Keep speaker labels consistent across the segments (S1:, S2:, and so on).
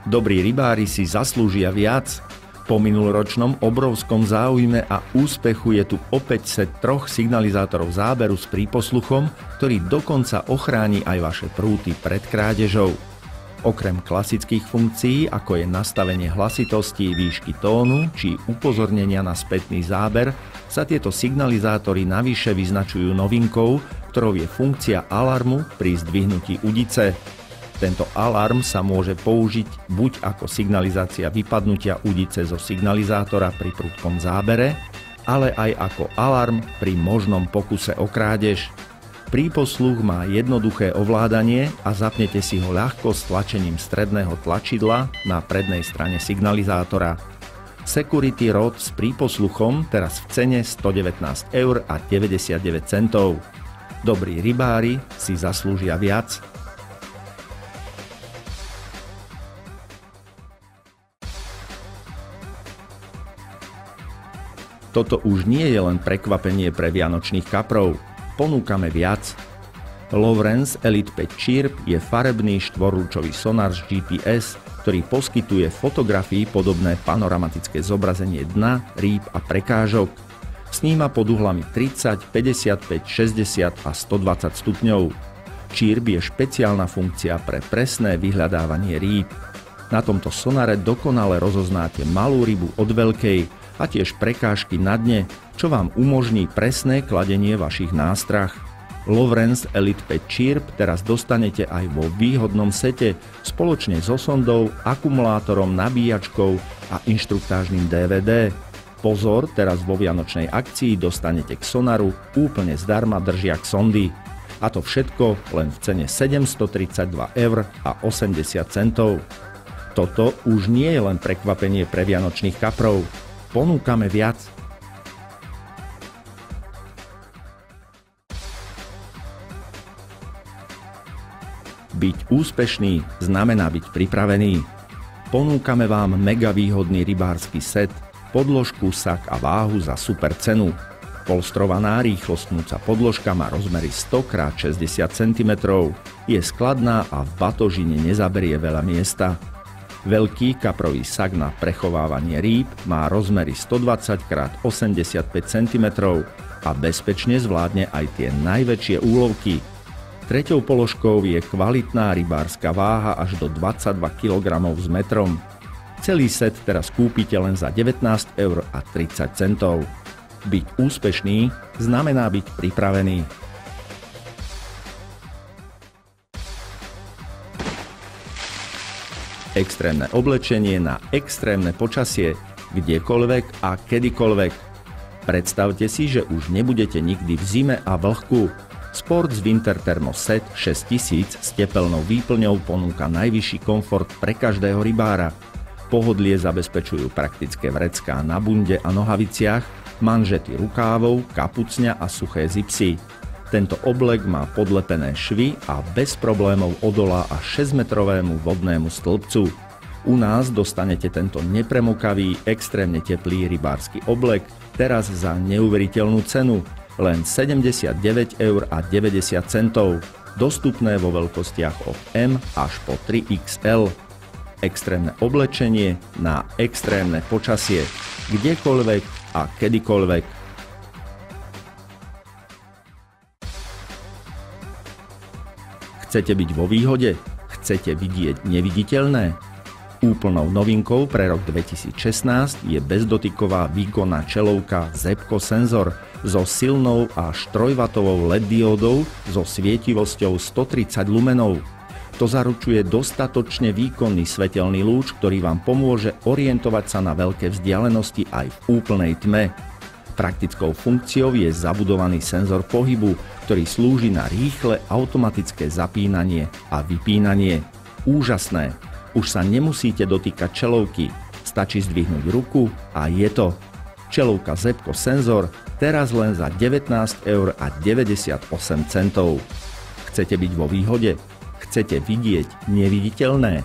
S1: Dobrí rybári si zaslúžia viac. Po minuloročnom obrovskom záujme a úspechu je tu opäť set 3 signalizátorov záberu s príposluchom, ktorý dokonca ochráni aj vaše prúty pred krádežou. Okrem klasických funkcií, ako je nastavenie hlasitosti, výšky tónu či upozornenia na spätný záber, sa tieto signalizátory navyše vyznačujú novinkou, ktorou je funkcia alarmu pri zdvihnutí udice. Tento alarm sa môže použiť buď ako signalizácia vypadnutia udice zo signalizátora pri prudkom zábere, ale aj ako alarm pri možnom pokuse o krádež. Príposluch má jednoduché ovládanie a zapnete si ho ľahko stlačením stredného tlačidla na prednej strane signalizátora. Security Rod s príposluchom teraz v cene 119,99 €. Dobrí rybári si zaslúžia viac. Toto už nie je len prekvapenie pre vianočných kaprov. Ponúkame viac. Lowrance Elite 5 Chirp je farebný štvorlúčový sonár z GPS, ktorý poskytuje fotografii podobné panoramatické zobrazenie dna, rýb a prekážok. Sníma pod uhlami 30, 55, 60 a 120 stupňov. Chirp je špeciálna funkcia pre presné vyhľadávanie rýb. Na tomto sonare dokonale rozoznáte malú rybu od veľkej a tiež prekážky na dne, čo vám umožní presné kladenie vašich nástrah. Lowrance Elite 5 Chirp teraz dostanete aj vo výhodnom sete spoločne so sondou, akumulátorom, nabíjačkou a inštruktážnym DVD. Pozor, teraz vo vianočnej akcii dostanete k sonaru úplne zdarma držiak sondy. A to všetko len v cene 732,80 €. Toto už nie je len prekvapenie pre vianočných kaprov. Ponúkame viac. Byť úspešný znamená byť pripravený. Ponúkame vám mega výhodný rybársky set, podložku, sak a váhu za super cenu. Polstrovaná rýchlostnúca podložka má rozmery 100×60 cm, je skladná a v batožine nezaberie veľa miesta. Veľký kaprový sak na prechovávanie rýb má rozmery 120×85 cm a bezpečne zvládne aj tie najväčšie úlovky. Treťou položkou je kvalitná rybárska váha až do 22 kg s metrom. Celý set teraz kúpite len za 19,30 €. Byť úspešný znamená byť pripravený. Extrémne oblečenie na extrémne počasie, kdekoľvek a kedykoľvek. Predstavte si, že už nebudete nikdy v zime a vlhku. Sports Winter Thermo Set 6000 s tepelnou výplňou ponúka najvyšší komfort pre každého rybára. Pohodlie zabezpečujú praktické vrecká na bunde a nohaviciach, manžety rukávov, kapucňa a suché zipsy. Tento oblek má podlepené švy a bez problémov odolá až 6-metrovému vodnému stĺpcu. U nás dostanete tento nepremokavý, extrémne teplý rybársky oblek teraz za neuveriteľnú cenu, len 79,90 €, dostupné vo veľkostiach od M až po 3XL. Extrémne oblečenie na extrémne počasie, kdekoľvek a kedykoľvek. Chcete byť vo výhode? Chcete vidieť neviditeľné? Úplnou novinkou pre rok 2016 je bezdotyková výkonná čelovka Zebco Senzor so silnou až 3W LED diódou so svietivosťou 130 lumenov. To zaručuje dostatočne výkonný svetelný lúč, ktorý vám pomôže orientovať sa na veľké vzdialenosti aj v úplnej tme. Praktickou funkciou je zabudovaný senzor pohybu, ktorý slúži na rýchle automatické zapínanie a vypínanie. Úžasné! Už sa nemusíte dotýkať čelovky, stačí zdvihnúť ruku a je to. Čelovka Zebco Senzor teraz len za 19,98 €. Chcete byť vo výhode? Chcete vidieť neviditeľné?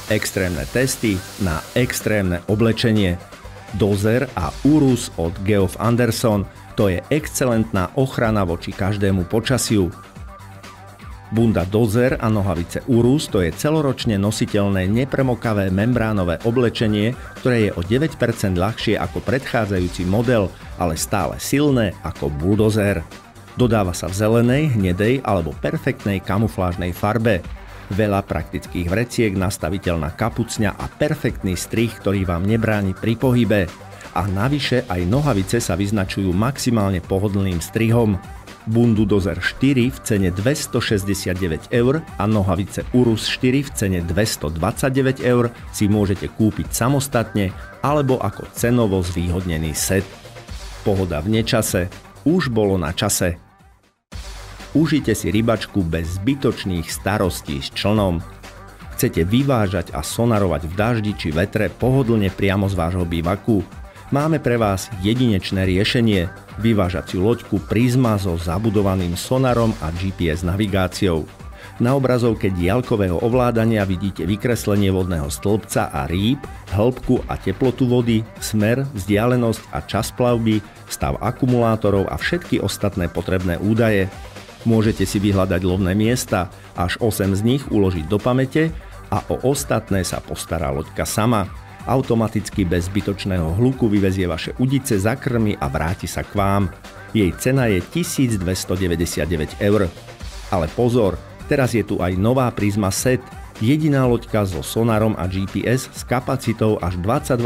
S1: Extrémne testy na extrémne oblečenie. Dozer a Urus od Geoff Anderson, to je excelentná ochrana voči každému počasiu. Bunda Dozer a nohavice Urus, to je celoročne nositeľné nepremokavé membránové oblečenie, ktoré je o 9% ľahšie ako predchádzajúci model, ale stále silné ako buldozer. Dodáva sa v zelenej, hnedej alebo perfektnej kamuflážnej farbe. Veľa praktických vreciek, nastaviteľná kapucňa a perfektný strih, ktorý vám nebráni pri pohybe. A navyše aj nohavice sa vyznačujú maximálne pohodlným strihom. Bundu Dozer 4 v cene 269 € a nohavice Urus 4 v cene 229 € si môžete kúpiť samostatne alebo ako cenovo zvýhodnený set. Pohoda v nečase už bolo na čase. Užite si rybačku bez zbytočných starostí s člnom. Chcete vyvážať a sonarovať v daždi či vetre pohodlne priamo z vášho bývaku? Máme pre vás jedinečné riešenie – vyvážaciu loďku Prisma so zabudovaným sonarom a GPS navigáciou. Na obrazovke diaľkového ovládania vidíte vykreslenie vodného stĺpca a rýb, hĺbku a teplotu vody, smer, vzdialenosť a čas plavby, stav akumulátorov a všetky ostatné potrebné údaje. Môžete si vyhľadať lovné miesta, až 8 z nich uložiť do pamäte a o ostatné sa postará loďka sama. Automaticky bez zbytočného hluku vyvezie vaše udice, zakrmi a vráti sa k vám. Jej cena je 1299 €. Ale pozor, teraz je tu aj nová Prisma Set, jediná loďka so sonarom a GPS s kapacitou až 22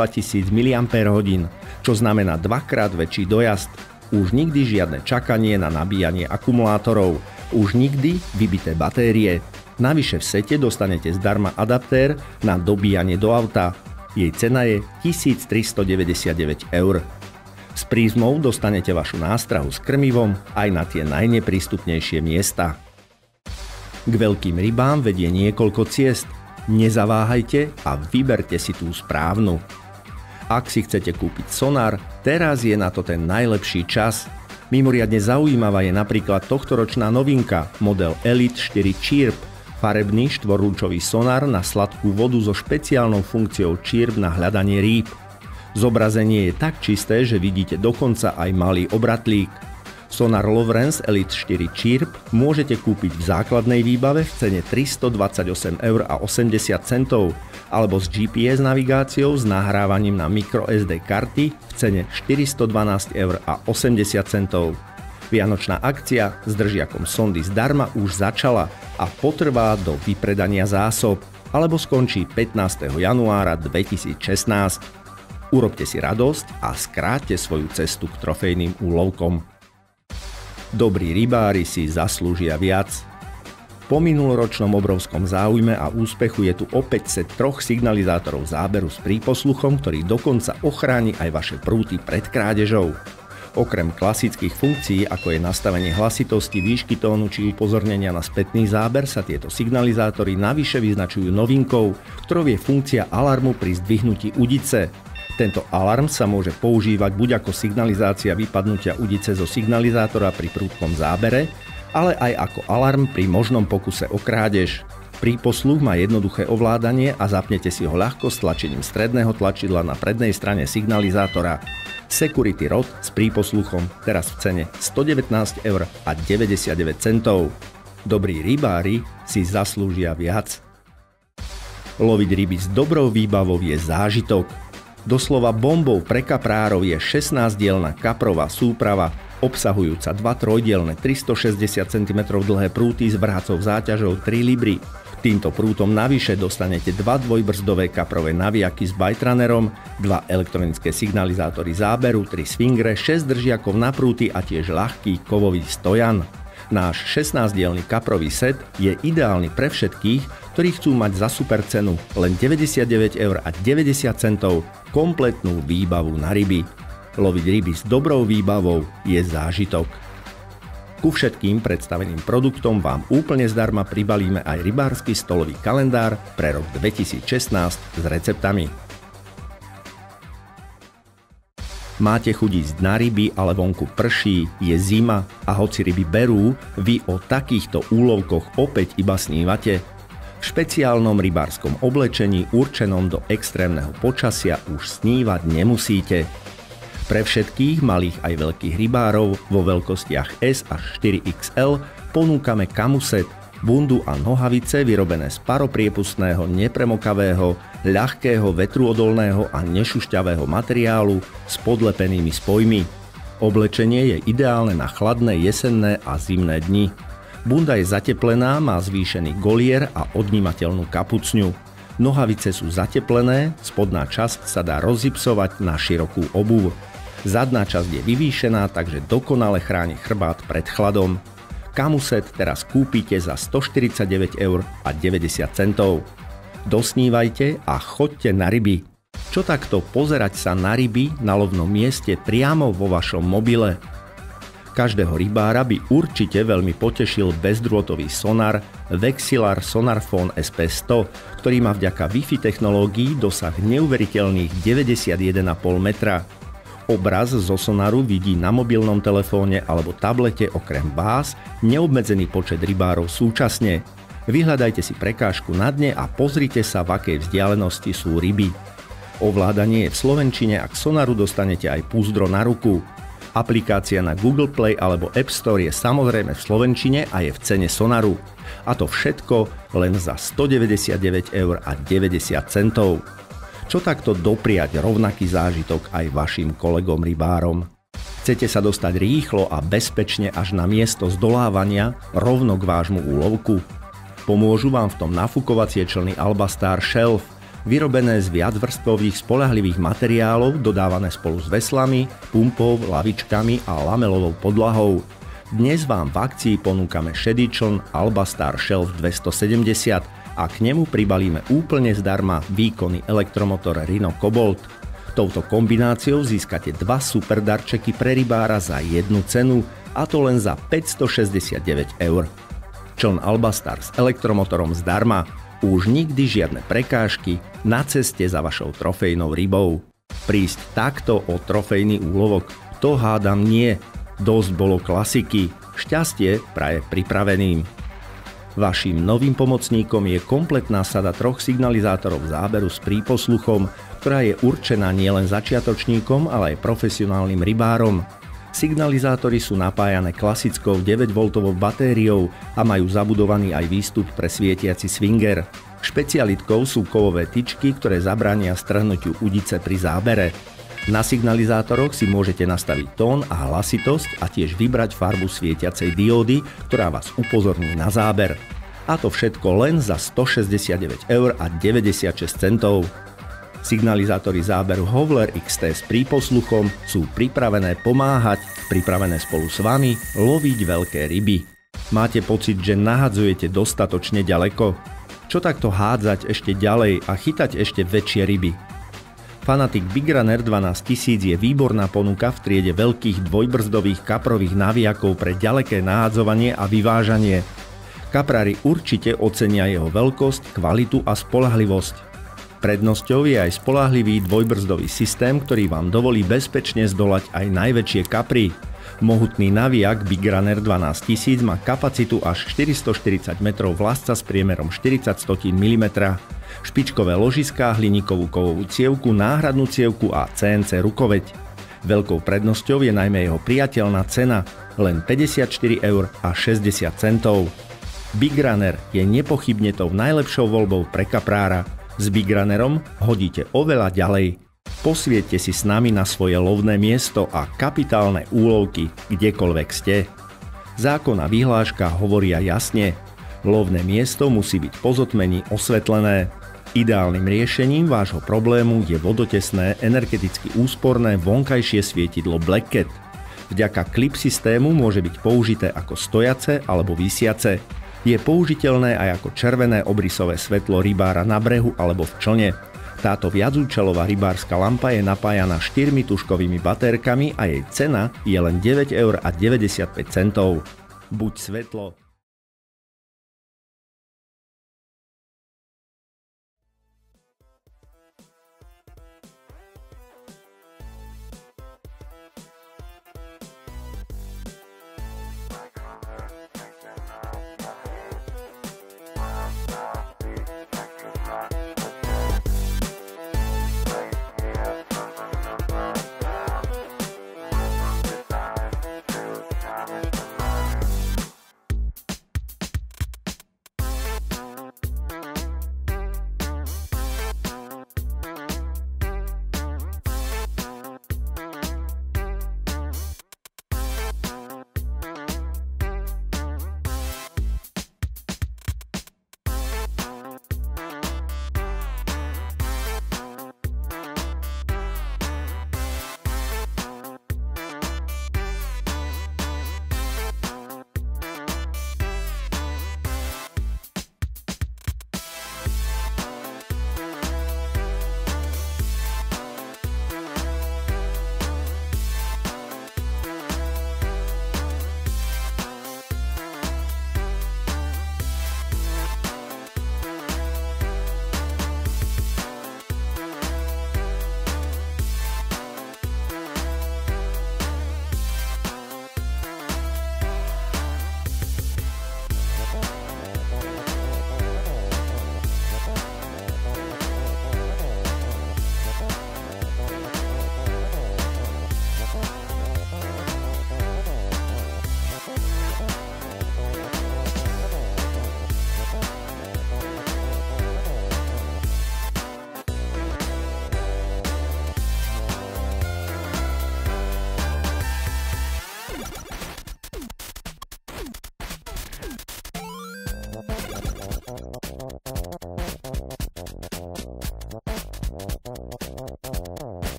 S1: 000 mAh, čo znamená dvakrát väčší dojazd. Už nikdy žiadne čakanie na nabíjanie akumulátorov. Už nikdy vybité batérie. Navyše v sete dostanete zdarma adaptér na dobíjanie do auta. Jej cena je 1399 €. S Prismou dostanete vašu nástrahu s krmivom aj na tie najneprístupnejšie miesta. K veľkým rybám vedie niekoľko ciest. Nezaváhajte a vyberte si tú správnu. Ak si chcete kúpiť sonár, teraz je na to ten najlepší čas. Mimoriadne zaujímavá je napríklad tohtoročná novinka, model Elite 4 Chirp, farebný štvorlúčový sonár na sladkú vodu so špeciálnou funkciou Chirp na hľadanie rýb. Zobrazenie je tak čisté, že vidíte dokonca aj malý obratlík. Sonar Lowrance Elite 4 Chirp môžete kúpiť v základnej výbave v cene 328,80 € alebo s GPS navigáciou s nahrávaním na microSD karty v cene 412,80 €. Vianočná akcia s držiakom sondy zdarma už začala a potrvá do vypredania zásob alebo skončí 15. januára 2016. Urobte si radosť a skráťte svoju cestu k trofejným úlovkom. Dobrí rybári si zaslúžia viac. Po minuloročnom obrovskom záujme a úspechu je tu opäť set 3 signalizátorov záberu s príposluchom, ktorý dokonca ochráni aj vaše prúty pred krádežou. Okrem klasických funkcií, ako je nastavenie hlasitosti, výšky tónu či upozornenia na spätný záber, sa tieto signalizátory navyše vyznačujú novinkou, ktorou je funkcia alarmu pri zdvihnutí udice. Tento alarm sa môže používať buď ako signalizácia vypadnutia udice zo signalizátora pri prudkom zábere, ale aj ako alarm pri možnom pokuse o krádež. Príposluch má jednoduché ovládanie a zapnete si ho ľahko stlačením stredného tlačidla na prednej strane signalizátora. Security Rod s príposluchom teraz v cene 119,99 €. Dobrí rybári si zaslúžia viac. Loviť ryby s dobrou výbavou je zážitok. Doslova bombou pre kaprárov je 16-dielna kaprová súprava, obsahujúca 2 trojdielne 360 cm dlhé prúty s vrhacou záťažou 3 libry. Týmto prútom navyše dostanete 2 dvojbrzdové kaprové navijaky s bajtranerom, 2 elektronické signalizátory záberu, 3 swingre, 6 držiakov na prúty a tiež ľahký kovový stojan. Náš 16-dielny kaprový set je ideálny pre všetkých, ktorí chcú mať za super cenu len 99,90 € kompletnú výbavu na ryby. Loviť ryby s dobrou výbavou je zážitok. Ku všetkým predstaveným produktom vám úplne zdarma pribalíme aj rybársky stolový kalendár pre rok 2016 s receptami. Máte chuť ísť na ryby, ale vonku prší, je zima a hoci ryby berú, vy o takýchto úlovkoch opäť iba snívate? V špeciálnom rybárskom oblečení určenom do extrémneho počasia už snívať nemusíte. Pre všetkých malých aj veľkých rybárov vo veľkostiach S až 4XL ponúkame kamuset, bundu a nohavice vyrobené z paropriepustného, nepremokavého, ľahkého, vetruodolného a nešušťavého materiálu s podlepenými spojmi. Oblečenie je ideálne na chladné jesenné a zimné dni. Bunda je zateplená, má zvýšený golier a odnímateľnú kapucňu. Nohavice sú zateplené, spodná časť sa dá rozipsovať na širokú obuv. Zadná časť je vyvýšená, takže dokonale chráni chrbát pred chladom. Kamuset teraz kúpite za 149,90 €. Dosnívajte a choďte na ryby. Čo takto pozerať sa na ryby na lovnom mieste priamo vo vašom mobile? Každého rybára by určite veľmi potešil bezdrôtový sonar Vexilar Sonarphone SP100, ktorý má vďaka Wi-Fi technológií dosah neuveriteľných 91,5 metra. Obraz zo sonaru vidí na mobilnom telefóne alebo tablete okrem vás neobmedzený počet rybárov súčasne. Vyhľadajte si prekážku na dne a pozrite sa, v akej vzdialenosti sú ryby. Ovládanie je v slovenčine a k sonaru dostanete aj púzdro na ruku. Aplikácia na Google Play alebo App Store je samozrejme v slovenčine a je v cene sonaru. A to všetko len za 199,90 €. Čo takto dopriať rovnaký zážitok aj vašim kolegom rybárom? Chcete sa dostať rýchlo a bezpečne až na miesto zdolávania rovno k vášmu úlovku? Pomôžu vám v tom nafukovacie člny Albastar Shelf, vyrobené z viacvrstvových spoľahlivých materiálov, dodávané spolu s veslami, pumpou, lavičkami a lamelovou podlahou. Dnes vám v akcii ponúkame šedý čln Albastar Shelf 270 a k nemu pribalíme úplne zdarma výkonný elektromotor Rhino Cobalt. Touto kombináciou získate 2 super darčeky pre rybára za jednu cenu, a to len za 569 €. Čln Albastar s elektromotorom zdarma. Už nikdy žiadne prekážky na ceste za vašou trofejnou rybou. Prísť takto o trofejný úlovok, to hádam nie. Dosť bolo klasiky. Šťastie praje pripraveným. Vaším novým pomocníkom je kompletná sada 3 signalizátorov záberu s príposluchom, ktorá je určená nielen začiatočníkom, ale aj profesionálnym rybárom. Signalizátory sú napájané klasickou 9V batériou a majú zabudovaný aj výstup pre svietiaci swinger. Špecialitkou sú kovové tyčky, ktoré zabránia strhnutiu udice pri zábere. Na signalizátoroch si môžete nastaviť tón a hlasitosť a tiež vybrať farbu svietiacej diódy, ktorá vás upozorní na záber. A to všetko len za 169,96 €. Signalizátory záberu Hovler XT s príposluchom sú pripravené pomáhať, pripravené spolu s vami loviť veľké ryby. Máte pocit, že nahadzujete dostatočne ďaleko? Čo takto hádzať ešte ďalej a chytať ešte väčšie ryby? Fanatik Big Runner 12000 je výborná ponuka v triede veľkých dvojbrzdových kaprových navijakov pre ďaleké nahádzovanie a vyvážanie. Kaprári určite ocenia jeho veľkosť, kvalitu a spoľahlivosť. Prednosťou je aj spoľahlivý dvojbrzdový systém, ktorý vám dovolí bezpečne zdolať aj najväčšie kapry. Mohutný navijak Big Runner 12000 má kapacitu až 440 metrov vlasca s priemerom 40 mm. Špičkové ložiská, hliníkovú kovovú cievku, náhradnú cievku a CNC rukoveď. Veľkou prednosťou je najmä jeho priateľná cena, len 54,60 €. Big Runner je nepochybne tou najlepšou voľbou pre kaprára. S Big Runnerom hodíte oveľa ďalej. Posvieťte si s nami na svoje lovné miesto a kapitálne úlovky, kdekoľvek ste. Zákonná vyhláška hovoria jasne. Lovné miesto musí byť po zotmení osvetlené. Ideálnym riešením vášho problému je vodotesné, energeticky úsporné vonkajšie svietidlo Black Cat. Vďaka klip systému môže byť použité ako stojace alebo visiace. Je použiteľné aj ako červené obrysové svetlo rybára na brehu alebo v člne. Táto viacúčelová rybárska lampa je napájaná 4 tužkovými batérkami a jej cena je len 9,95 €. Buď svetlo.